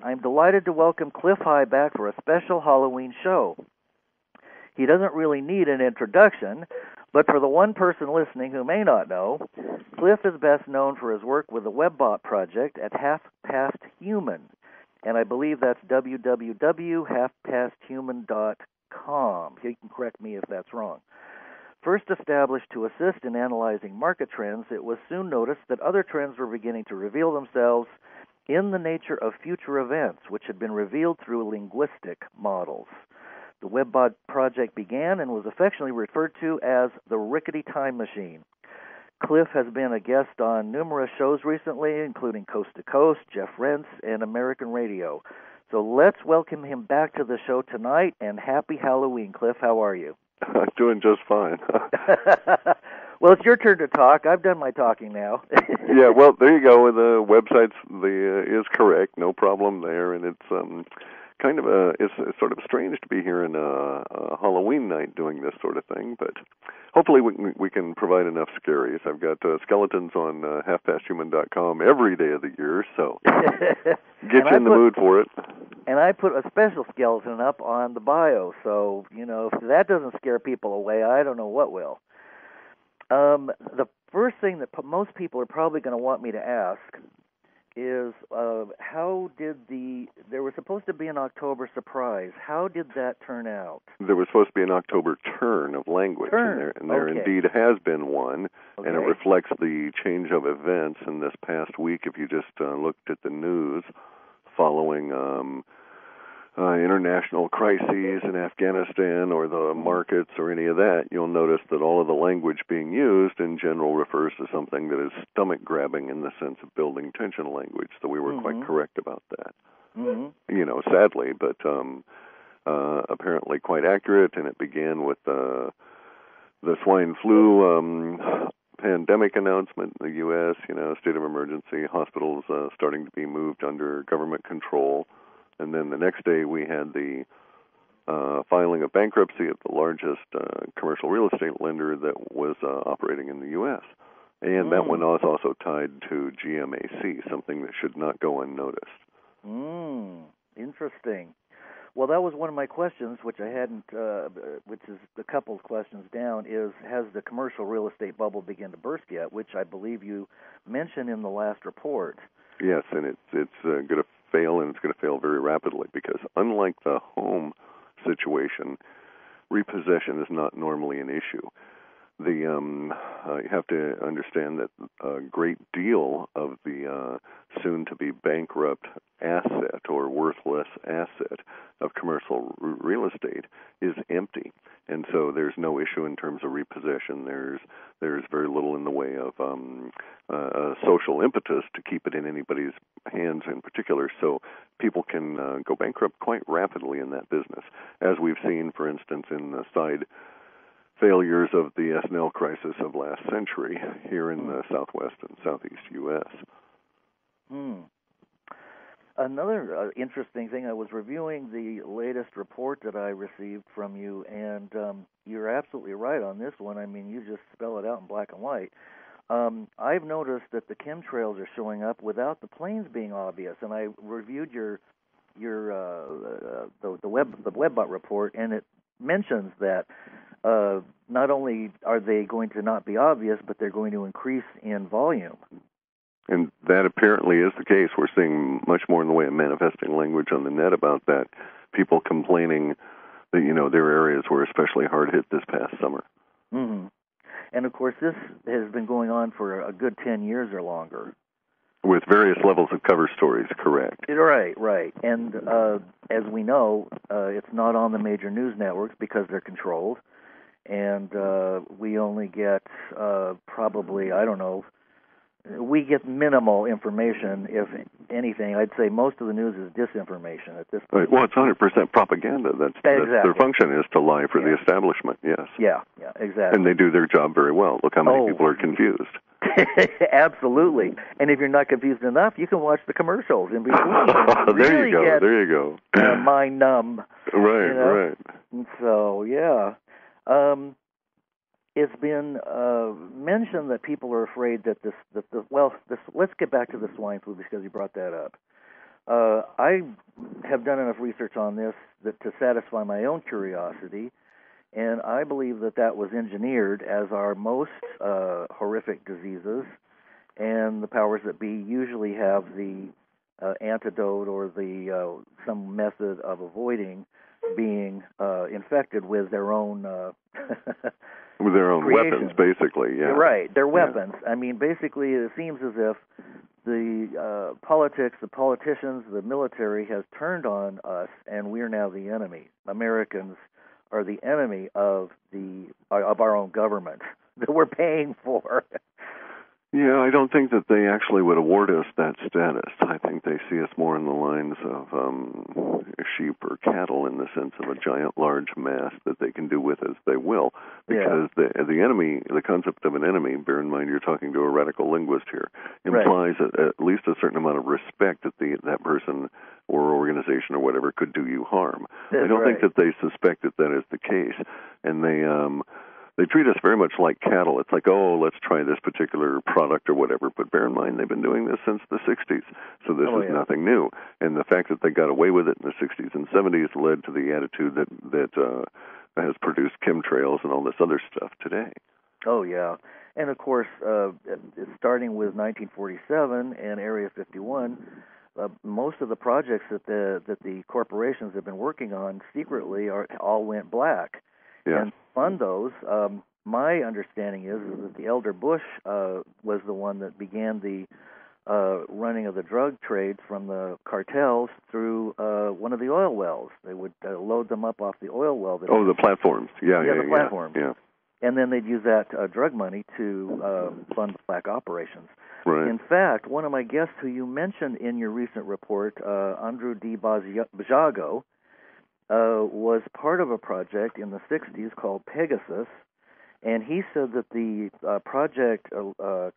I'm delighted to welcome Cliff High back for a special Halloween show. He doesn't really need an introduction, but for the one person listening who may not know, Cliff is best known for his work with the Webbot project at Half Past Human, and I believe that's www.halfpasthuman.com. You can correct me if that's wrong. First established to assist in analyzing market trends, it was soon noticed that other trends were beginning to reveal themselves in the nature of future events, which had been revealed through linguistic models. The Webbot project began and was affectionately referred to as the Rickety Time Machine. Cliff has been a guest on numerous shows recently, including Coast to Coast, Jeff Rentz, and American Radio. So let's welcome him back to the show tonight, and happy Halloween, Cliff. How are you? I'm doing just fine. Well, it's your turn to talk. I've done my talking now. Yeah, well, there you go. The website is correct. No problem there, and it's kind of it's sort of strange to be here in a Halloween night doing this sort of thing, but hopefully we can provide enough scaries. I've got skeletons on halfpasthuman.com every day of the year, so get you in the mood for it. And I put a special skeleton up on the bio, so, you know, if that doesn't scare people away, I don't know what will. The first thing that most people are probably going to want me to ask is how did there was supposed to be an October surprise. How did that turn out? There was supposed to be an October turn of language, and there indeed has been one, and it reflects the change of events in this past week. If you just looked at the news following international crises in Afghanistan or the markets or any of that, you'll notice that all of the language being used in general refers to something that is stomach-grabbing in the sense of building tension language. So we were quite correct about that. You know, sadly, but apparently quite accurate, and it began with the swine flu pandemic announcement in the U.S., you know, state of emergency, hospitals starting to be moved under government control. And then the next day we had the filing of bankruptcy of the largest commercial real estate lender that was operating in the U.S. And that one was also tied to GMAC, something that should not go unnoticed. Interesting. Well, that was one of my questions, which I hadn't, which is a couple of questions down, is has the commercial real estate bubble begun to burst yet, which I believe you mentioned in the last report. Yes, and it's going to fail, and it's going to fail very rapidly because unlike the home situation, repossession is not normally an issue. You have to understand that a great deal of the soon-to-be bankrupt asset or worthless asset of commercial real estate is empty, and so there's no issue in terms of repossession. There's very little in the way of social impetus to keep it in anybody's hands in particular, so people can go bankrupt quite rapidly in that business, as we've seen, for instance, in the side failures of the S&L crisis of last century here in the southwest and southeast U.S. Another interesting thing, I was reviewing the latest report that I received from you, and you're absolutely right on this one. I mean, you just spell it out in black and white. I've noticed that the chemtrails are showing up without the planes being obvious, and I reviewed the Webbot report, and it mentions that not only are they going to not be obvious, but they're going to increase in volume. And that apparently is the case. We're seeing much more in the way of manifesting language on the net about that. People complaining that, you know, their areas were especially hard hit this past summer. And, of course, this has been going on for a good 10 years or longer. With various levels of cover stories, correct. Right. And as we know, it's not on the major news networks because they're controlled. And we only get probably, I don't know, we get minimal information, if anything. I'd say most of the news is disinformation at this point. Right. Well, it's 100% propaganda. That's their function is to lie for the establishment, yes. Yeah, exactly. And they do their job very well. Look how many people are confused. Absolutely. And if you're not confused enough, you can watch the commercials in between. There you go. Mind numb. Right, you know? right. So, yeah. It's been mentioned that people are afraid that let's get back to the swine flu because you brought that up. I have done enough research on this to satisfy my own curiosity, and I believe that was engineered, as are most horrific diseases, and the powers that be usually have the antidote or the some method of avoiding being infected with their own with their own creations. Weapons, basically. Yeah, right. Their weapons. I mean, basically, it seems as if the politics, the politicians, the military has turned on us, and we're now the enemy. Americans are the enemy of our own government that we're paying for. Yeah, I don't think that they actually would award us that status. I think they see us more in the lines of sheep or cattle, in the sense of a giant, large mass that they can do with as they will. Because the enemy, the concept of an enemy, bear in mind you're talking to a radical linguist here, implies at least a certain amount of respect that that person or organization or whatever could do you harm. I don't think that they suspect that is the case, and they treat us very much like cattle. It's like, oh, let's try this particular product or whatever. But bear in mind, they've been doing this since the 60s, so this is nothing new. And the fact that they got away with it in the 60s and 70s led to the attitude that has produced chemtrails and all this other stuff today. Oh, yeah. And, of course, starting with 1947 and Area 51, most of the projects that the corporations have been working on secretly all went black. Yes. And fund those. My understanding is that the elder Bush was the one that began the running of the drug trade from the cartels through one of the oil wells. They would load them up off the oil well. The platforms. The platforms. Yeah. And then they'd use that drug money to fund black operations. Right. In fact, one of my guests who you mentioned in your recent report, Andrew D. Bajago, was part of a project in the 60s called Pegasus, and he said that the project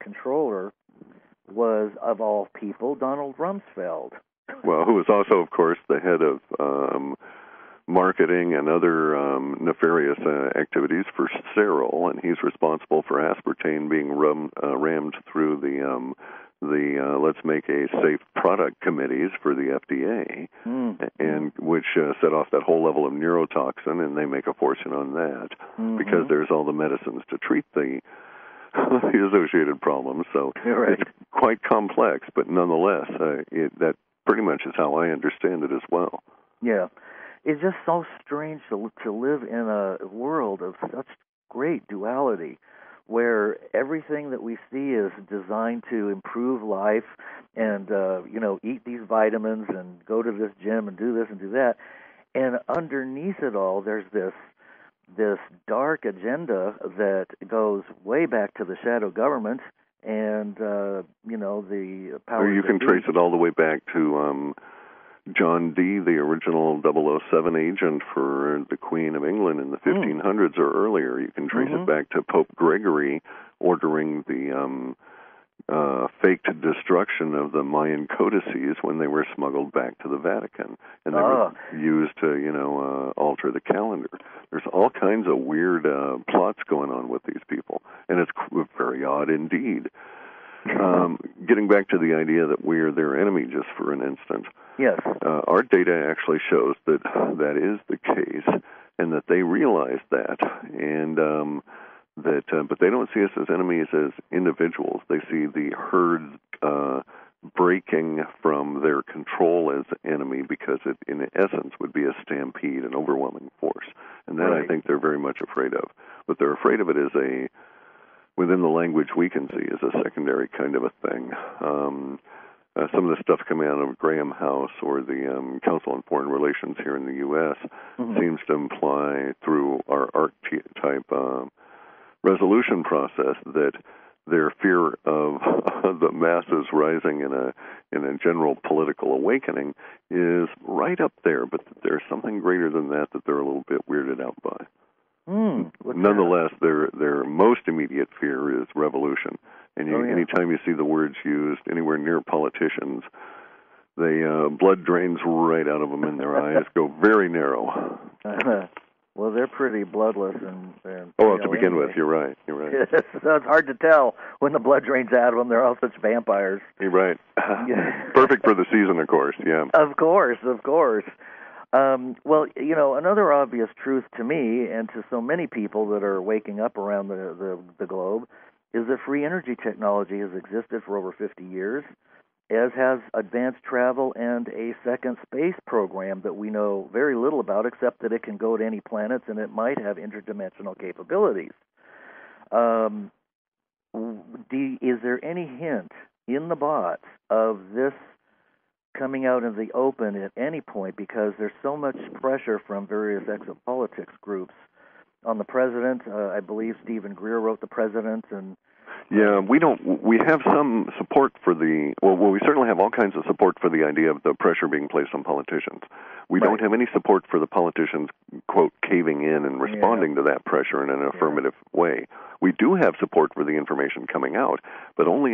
controller was, of all people, Donald Rumsfeld. Well, who was also, of course, the head of marketing and other nefarious activities for Cerol, and he's responsible for aspartame being rammed through the Let's Make a Safe Product committees for the FDA, and which set off that whole level of neurotoxin, and they make a fortune on that because there's all the medicines to treat the associated problems. So it's quite complex, but nonetheless, that pretty much is how I understand it as well. Yeah. It's just so strange to live in a world of such great duality, where everything that we see is designed to improve life and, eat these vitamins and go to this gym and do this and do that. And underneath it all, there's this dark agenda that goes way back to the shadow government and, the power. Or you can trace it all the way back to John Dee, the original 007 agent for the Queen of England in the 1500s or earlier. You can trace it back to Pope Gregory ordering the faked destruction of the Mayan codices when they were smuggled back to the Vatican, and they were used to, alter the calendar. There's all kinds of weird plots going on with these people, and it's very odd indeed. Getting back to the idea that we're their enemy just for an instant. Yes. Our data actually shows that that is the case, and that they realize that, and but they don't see us as enemies as individuals. They see the herd breaking from their control as enemy, because it, in essence, would be a stampede, an overwhelming force, and that I think they're very much afraid of. What they're afraid of it is within the language we can see, is a secondary kind of a thing. Some of the stuff coming out of Graham House or the Council on Foreign Relations here in the U.S. seems to imply, through our archetype resolution process, that their fear of the masses rising in a general political awakening is right up there, but there's something greater than that they're a little bit weirded out by. Nonetheless, their most immediate fear is revolution. And anytime you see the words used anywhere near politicians, blood drains right out of them, and their eyes go very narrow. Well, they're pretty bloodless. To begin with, you're right. So it's hard to tell when the blood drains out of them. They're all such vampires. You're right. Perfect for the season, of course, yeah. Of course. Well, another obvious truth to me and to so many people that are waking up around the globe is that free energy technology has existed for over 50 years, as has advanced travel and a second space program that we know very little about, except that it can go to any planets and it might have interdimensional capabilities. Is there any hint in the bots of this coming out in the open at any point? Because there's so much pressure from various exopolitics groups on the president. I believe Stephen Greer wrote the president, and yeah, we have some support for we certainly have all kinds of support for the idea of the pressure being placed on politicians. We don't have any support for the politicians, quote, caving in and responding to that pressure in an affirmative way. We do have support for the information coming out, but only